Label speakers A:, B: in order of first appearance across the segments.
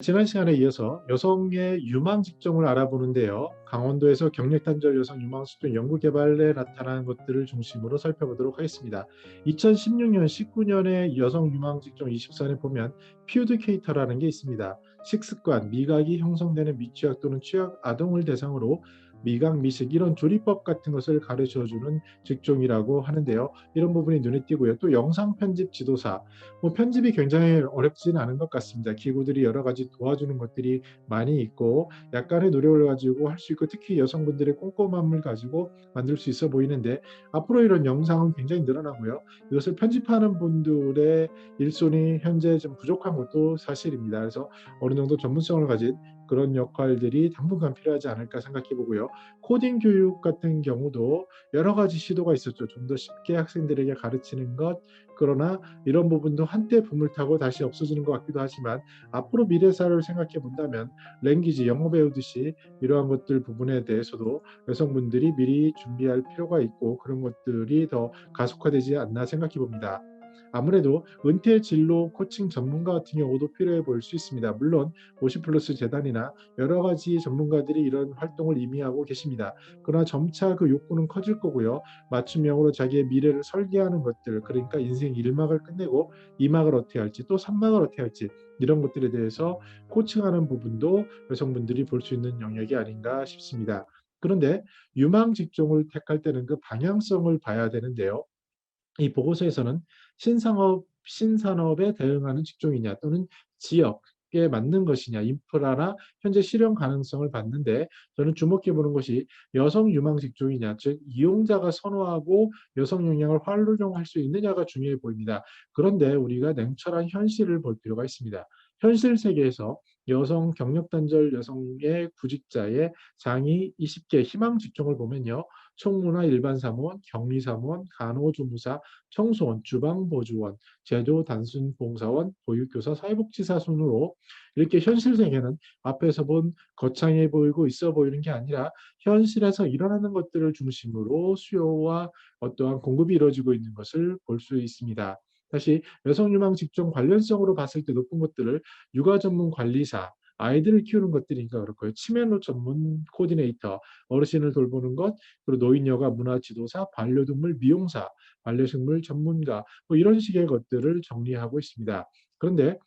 A: 지난 시간에 이어서 여성의 유망 직종을 알아보는데요. 강원도에서 경력단절 여성 유망 직종 연구 개발에 나타난 것들을 중심으로 살펴보도록 하겠습니다. 2016년, 19년에 여성 유망 직종 24년에 보면 퓨드케이터라는 게 있습니다. 식습관, 미각이 형성되는 미취학 또는 취학 아동을 대상으로 미각, 미식 이런 조리법 같은 것을 가르쳐주는 직종이라고 하는데요. 이런 부분이 눈에 띄고요. 또 영상 편집 지도사, 편집이 굉장히 어렵지는 않은 것 같습니다. 기구들이 여러 가지 도와주는 것들이 많이 있고 약간의 노력을 가지고 할 수 있고 특히 여성분들의 꼼꼼함을 가지고 만들 수 있어 보이는데 앞으로 이런 영상은 굉장히 늘어나고요. 이것을 편집하는 분들의 일손이 현재 좀 부족한 것도 사실입니다. 그래서 어느 정도 전문성을 가진 그런 역할들이 당분간 필요하지 않을까 생각해 보고요. 코딩 교육 같은 경우도 여러 가지 시도가 있었죠. 좀 더 쉽게 학생들에게 가르치는 것, 그러나 이런 부분도 한때 붐을 타고 다시 없어지는 것 같기도 하지만 앞으로 미래사를 생각해 본다면 랭귀지 영어 배우듯이 이러한 것들 부분에 대해서도 여성분들이 미리 준비할 필요가 있고 그런 것들이 더 가속화되지 않나 생각해 봅니다. 아무래도 은퇴 진로 코칭 전문가 같은 경우도 필요해 보일 수 있습니다. 물론 50플러스 재단이나 여러 가지 전문가들이 이런 활동을 이미 하고 계십니다. 그러나 점차 그 욕구는 커질 거고요. 맞춤형으로 자기의 미래를 설계하는 것들, 그러니까 인생 1막을 끝내고 2막을 어떻게 할지 또 3막을 어떻게 할지 이런 것들에 대해서 코칭하는 부분도 여성분들이 볼 수 있는 영역이 아닌가 싶습니다. 그런데 유망 직종을 택할 때는 그 방향성을 봐야 되는데요. 이 보고서에서는 신산업에 대응하는 직종이냐 또는 지역에 맞는 것이냐, 인프라나 현재 실현 가능성을 봤는데 저는 주목해 보는 것이 여성 유망 직종이냐, 즉 이용자가 선호하고 여성 역량을 활용할 수 있느냐가 중요해 보입니다. 그런데 우리가 냉철한 현실을 볼 필요가 있습니다. 현실 세계에서 여성 경력 단절 여성의 구직자의 상위 20개 희망 직종을 보면요. 총무나 일반 사무원, 격리 사무원, 간호조무사, 청소원, 주방보조원, 제조 단순 봉사원, 보육교사, 사회복지사 순으로 이렇게 현실 세계는 앞에서 본 거창해 보이고 있어 보이는 게 아니라 현실에서 일어나는 것들을 중심으로 수요와 어떠한 공급이 이루어지고 있는 것을 볼 수 있습니다. 다시 여성 유망 직종 관련성으로 봤을 때 높은 것들을 육아 전문 관리사, 아이들을 키우는 것들이니까 그렇고요. 치매노 전문 코디네이터, 어르신을 돌보는 것, 그리고 노인 여가 문화 지도사, 반려동물 미용사, 반려식물 전문가 뭐 이런 식의 것들을 정리하고 있습니다. 그런데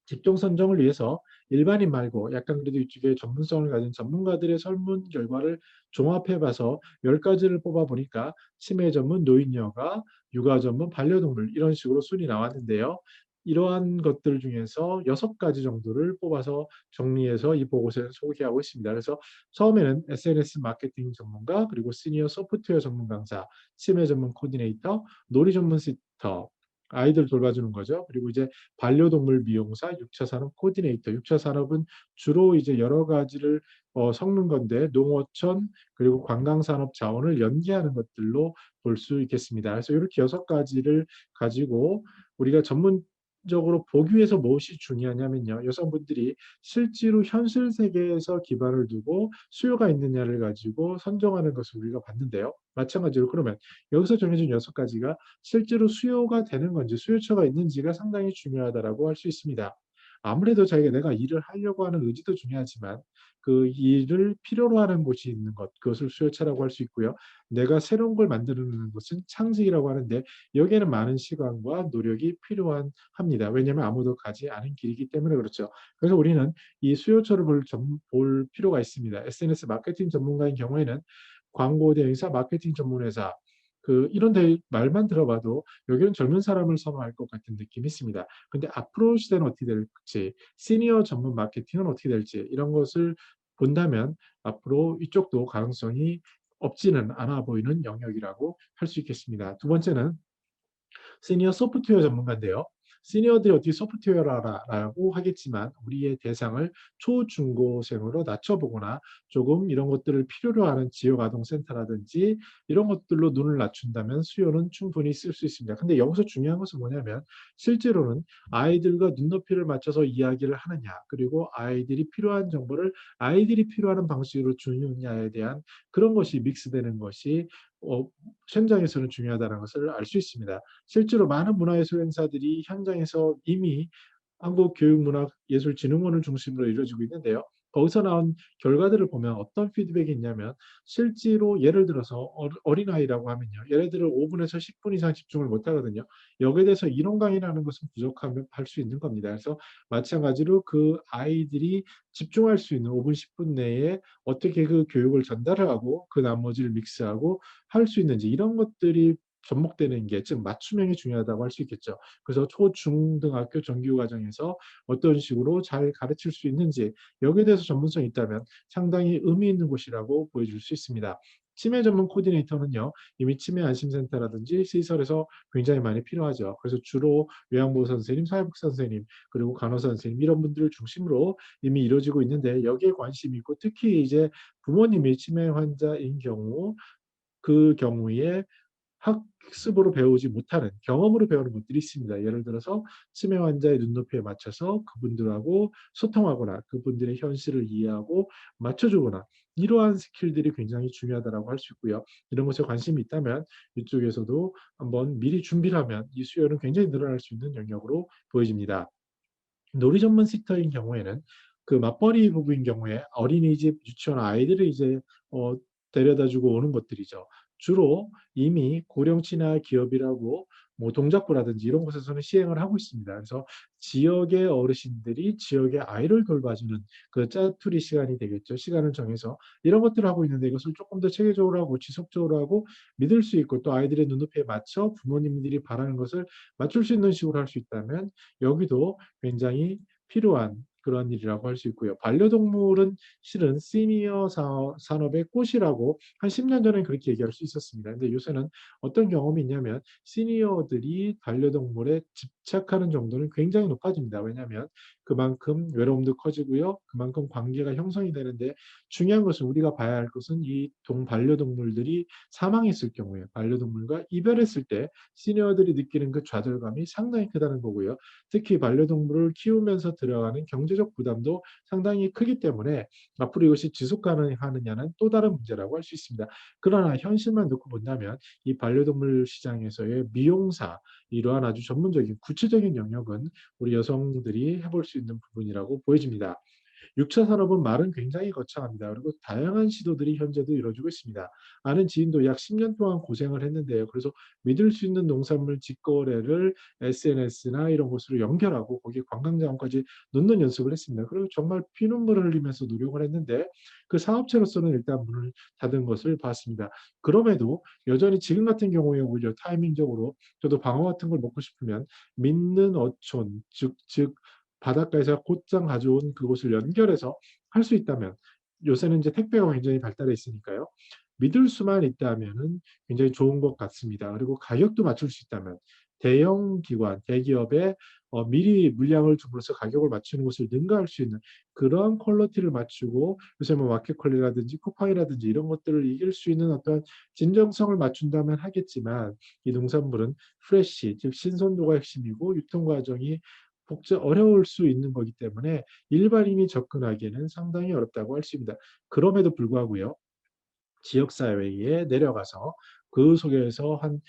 A: 직종 선정을 위해서 일반인 말고 약간 그래도 이쪽에 전문성을 가진 전문가들의 설문 결과를 종합해 봐서 10가지를 뽑아 보니까 치매 전문 노인여가, 육아 전문 반려동물 이런 식으로 순이 나왔는데요. 이러한 것들 중에서 6가지 정도를 뽑아서 정리해서 이 보고서에 소개하고 있습니다. 그래서 처음에는 SNS 마케팅 전문가, 그리고 시니어 소프트웨어 전문 강사, 치매 전문 코디네이터, 놀이 전문 시터, 아이들 돌봐주는 거죠. 그리고 이제 반려동물 미용사, 6차 산업 코디네이터. 6차 산업은 주로 이제 여러 가지를 섞는 건데 농어촌 그리고 관광산업 자원을 연계하는 것들로 볼 수 있겠습니다. 그래서 이렇게 6가지를 가지고 우리가 전문적으로 보기 위해서 무엇이 중요하냐면요. 여성분들이 실제로 현실 세계에서 기반을 두고 수요가 있느냐를 가지고 선정하는 것을 우리가 봤는데요. 마찬가지로 그러면 여기서 정해진 6가지가 실제로 수요가 되는 건지 수요처가 있는지가 상당히 중요하다라고 할 수 있습니다. 아무래도 자기가 내가 일을 하려고 하는 의지도 중요하지만 그 일을 필요로 하는 곳이 있는 것, 그것을 수요처라고 할 수 있고요. 내가 새로운 걸 만드는 것은 창직이라고 하는데 여기에는 많은 시간과 노력이 필요한 합니다. 왜냐하면 아무도 가지 않은 길이기 때문에 그렇죠. 그래서 우리는 이 수요처를 볼 필요가 있습니다. SNS 마케팅 전문가인 경우에는 광고 대행사, 마케팅 전문 회사, 이런 데 말만 들어봐도 여기는 젊은 사람을 선호할 것 같은 느낌이 있습니다. 근데 앞으로 시대는 어떻게 될지, 시니어 전문 마케팅은 어떻게 될지 이런 것을 본다면 앞으로 이쪽도 가능성이 없지는 않아 보이는 영역이라고 할 수 있겠습니다. 두 번째는 시니어 소프트웨어 전문가인데요. 시니어들이 어떻게 소프트웨어를 알아라고 하겠지만 우리의 대상을 초중고생으로 낮춰보거나 조금 이런 것들을 필요로 하는 지역아동센터라든지 이런 것들로 눈을 낮춘다면 수요는 충분히 쓸 수 있습니다. 근데 여기서 중요한 것은 뭐냐면 실제로는 아이들과 눈높이를 맞춰서 이야기를 하느냐 그리고 아이들이 필요한 정보를 아이들이 필요한 방식으로 주느냐에 대한 그런 것이 믹스되는 것이 현장에서는 중요하다는 것을 알 수 있습니다. 실제로 많은 문화예술 행사들이 현장에서 이미 한국교육문화예술진흥원을 중심으로 이루어지고 있는데요. 거기서 나온 결과들을 보면 어떤 피드백이 있냐면 실제로 예를 들어서 어린아이라고 하면요. 예를 들어 5분에서 10분 이상 집중을 못 하거든요. 여기에 대해서 이론 강의라는 것은 부족하면 할 수 있는 겁니다. 그래서 마찬가지로 그 아이들이 집중할 수 있는 5분, 10분 내에 어떻게 그 교육을 전달을 하고 그 나머지를 믹스하고 할 수 있는지 이런 것들이 접목되는 게 즉 맞춤형이 중요하다고 할 수 있겠죠. 그래서 초, 중, 등학교 정규 과정에서 어떤 식으로 잘 가르칠 수 있는지 여기에 대해서 전문성이 있다면 상당히 의미 있는 곳이라고 보여줄 수 있습니다. 치매 전문 코디네이터는요, 이미 치매 안심센터라든지 시설에서 굉장히 많이 필요하죠. 그래서 주로 요양보호 선생님, 사회복지 선생님, 그리고 간호사 선생님 이런 분들을 중심으로 이미 이루어지고 있는데 여기에 관심이 있고 특히 이제 부모님이 치매 환자인 경우 그 경우에 학습으로 배우지 못하는 경험으로 배우는 것들이 있습니다. 예를 들어서 치매 환자의 눈높이에 맞춰서 그분들하고 소통하거나 그분들의 현실을 이해하고 맞춰주거나 이러한 스킬들이 굉장히 중요하다고 할 수 있고요. 이런 것에 관심이 있다면 이쪽에서도 한번 미리 준비를 하면 이 수요는 굉장히 늘어날 수 있는 영역으로 보여집니다. 놀이 전문 시터인 경우에는 그 맞벌이 부부인 경우에 어린이집, 유치원 아이들을 이제 어, 데려다주고 오는 것들이죠. 주로 이미 고령층이나 기업이라고 뭐 동작구라든지 이런 곳에서는 시행을 하고 있습니다. 그래서 지역의 어르신들이 지역의 아이를 돌봐주는 그 짜투리 시간이 되겠죠. 시간을 정해서 이런 것들을 하고 있는데 이것을 조금 더 체계적으로 하고 지속적으로 하고 믿을 수 있고 또 아이들의 눈높이에 맞춰 부모님들이 바라는 것을 맞출 수 있는 식으로 할 수 있다면 여기도 굉장히 필요한 그런 일이라고 할 수 있고요. 반려동물은 실은 시니어 산업의 꽃이라고 한 10년 전에 그렇게 얘기할 수 있었습니다. 근데 요새는 어떤 경험이 있냐면 시니어들이 반려동물에 집착하는 정도는 굉장히 높아집니다. 왜냐하면 그만큼 외로움도 커지고요. 그만큼 관계가 형성이 되는데 중요한 것은 우리가 봐야 할 것은 이 반려동물들이 사망했을 경우에 반려동물과 이별했을 때 시니어들이 느끼는 그 좌절감이 상당히 크다는 거고요. 특히 반려동물을 키우면서 들어가는 경제적 부담도 상당히 크기 때문에 앞으로 이것이 지속 가능하느냐는 또 다른 문제라고 할 수 있습니다. 그러나 현실만 놓고 본다면 이 반려동물 시장에서의 미용사 이러한 아주 전문적인 구체적인 영역은 우리 여성들이 해볼 수 있는 부분이라고 보여집니다. 6차 산업은 말은 굉장히 거창합니다. 그리고 다양한 시도들이 현재도 이루어지고 있습니다. 아는 지인도 약 10년 동안 고생을 했는데요. 그래서 믿을 수 있는 농산물 직거래를 SNS나 이런 곳으로 연결하고 거기에 관광자원까지 넣는 연습을 했습니다. 그리고 정말 피눈물을 흘리면서 노력을 했는데 그 사업체로서는 일단 문을 닫은 것을 봤습니다. 그럼에도 여전히 지금 같은 경우에 오히려 타이밍적으로 저도 방어 같은 걸 먹고 싶으면 믿는 어촌, 즉 바닷가에서 곧장 가져온 그곳을 연결해서 할 수 있다면 요새는 이제 택배가 굉장히 발달해 있으니까요. 믿을 수만 있다면은 굉장히 좋은 것 같습니다. 그리고 가격도 맞출 수 있다면 대형 기관, 대기업에 미리 물량을 줌으로써 가격을 맞추는 것을 능가할 수 있는 그런 퀄리티를 맞추고 요새 뭐 마켓컬리라든지 쿠팡이라든지 이런 것들을 이길 수 있는 어떤 진정성을 맞춘다면 하겠지만 이 농산물은 프레시, 즉 신선도가 핵심이고 유통 과정이 어려울 수 있는 거기 때문에 일반인이 접근하기에는 상당히 어렵다고 할 수 있습니다. 그럼에도 불구하고요. 지역사회에 내려가서 그 속에서 한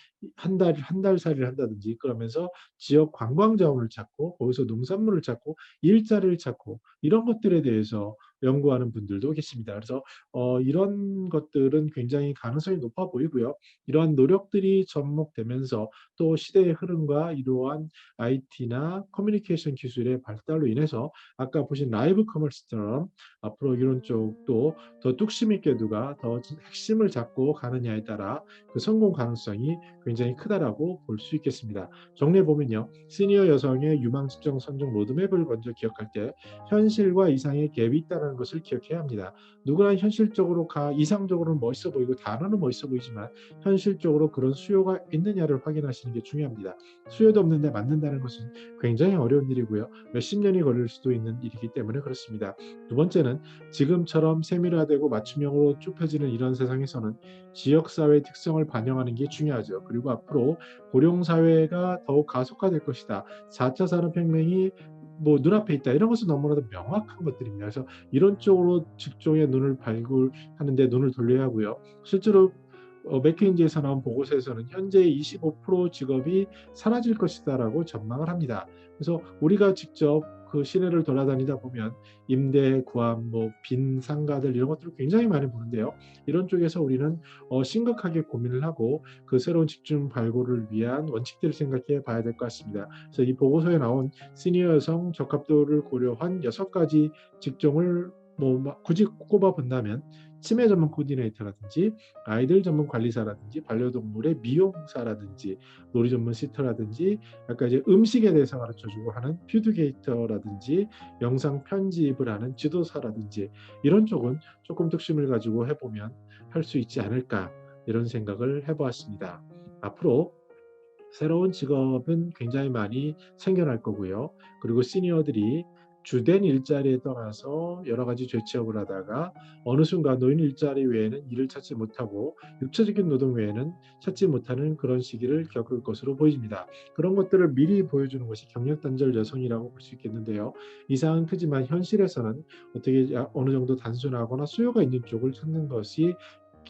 A: 달살이를 한다든지 그러면서 지역 관광자원을 찾고 거기서 농산물을 찾고 일자리를 찾고 이런 것들에 대해서 연구하는 분들도 계십니다. 그래서 이런 것들은 굉장히 가능성이 높아 보이고요. 이러한 노력들이 접목되면서 또 시대의 흐름과 이러한 IT나 커뮤니케이션 기술의 발달로 인해서 아까 보신 라이브 커머스처럼 앞으로 이런 쪽도 더 뚝심 있게 누가 더 핵심을 잡고 가느냐에 따라 그 성공 가능성이 굉장히 크다라고 볼 수 있겠습니다. 정리해 보면요. 시니어 여성의 유망 측정 선정 로드맵을 먼저 기억할 때 현실과 이상의 갭이 있다는 것을 기억해야 합니다. 누구나 현실적으로 이상적으로는 멋있어 보이고 단어는 멋있어 보이지만 현실적으로 그런 수요가 있느냐를 확인하시는 게 중요합니다. 수요도 없는데 맞는다는 것은 굉장히 어려운 일이고요. 몇십 년이 걸릴 수도 있는 일이기 때문에 그렇습니다. 두 번째는 지금처럼 세밀화되고 맞춤형으로 좁혀지는 이런 세상에서는 지역사회의 특성을 반영하는 게 중요하죠. 그리고 앞으로 고령사회가 더욱 가속화될 것이다. 4차 산업혁명이 뭐 눈앞에 있다. 이런 것은 너무나도 명확한 것들입니다. 그래서 이런 쪽으로 직종의 눈을 발굴하는데 눈을 돌려야 하고요. 실제로 맥킨지에서 나온 보고서에서는 현재 25% 직업이 사라질 것이다라고 전망을 합니다. 그래서 우리가 직접 그 시내를 돌아다니다 보면 임대, 구함, 빈 상가들 이런 것들을 굉장히 많이 보는데요. 이런 쪽에서 우리는 심각하게 고민을 하고 그 새로운 직종 발굴을 위한 원칙들을 생각해 봐야 될 것 같습니다. 그래서 이 보고서에 나온 시니어 여성 적합도를 고려한 6가지 직종을 굳이 꼽아 본다면 치매 전문 코디네이터라든지 아이들 전문 관리사라든지 반려동물의 미용사라든지 놀이 전문 시터라든지 약간 이제 음식에 대해서 가르쳐주고 하는 퓨드게이터라든지 영상 편집을 하는 지도사라든지 이런 쪽은 조금 특심을 가지고 해보면 할 수 있지 않을까 이런 생각을 해보았습니다. 앞으로 새로운 직업은 굉장히 많이 생겨날 거고요. 그리고 시니어들이 주된 일자리에 떠나서 여러 가지 재취업을 하다가 어느 순간 노인 일자리 외에는 일을 찾지 못하고 육체적인 노동 외에는 찾지 못하는 그런 시기를 겪을 것으로 보입니다. 그런 것들을 미리 보여주는 것이 경력 단절 여성이라고 볼 수 있겠는데요. 이상은 크지만 현실에서는 어떻게 어느 정도 단순하거나 수요가 있는 쪽을 찾는 것이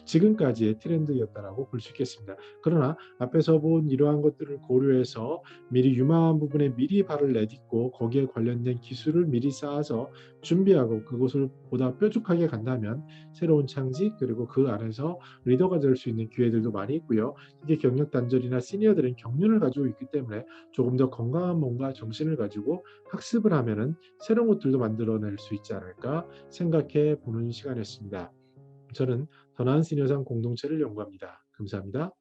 A: 지금까지의 트렌드였다라고 볼 수 있겠습니다. 그러나 앞에서 본 이러한 것들을 고려해서 미리 유망한 부분에 미리 발을 내딛고 거기에 관련된 기술을 미리 쌓아서 준비하고 그것을 보다 뾰족하게 간다면 새로운 창직 그리고 그 안에서 리더가 될 수 있는 기회들도 많이 있고요. 이게 경력 단절이나 시니어들은 경륜을 가지고 있기 때문에 조금 더 건강한 몸과 정신을 가지고 학습을 하면은 새로운 것들도 만들어낼 수 있지 않을까 생각해 보는 시간이었습니다. 저는 더 나은 시니어상 공동체를 연구합니다. 감사합니다.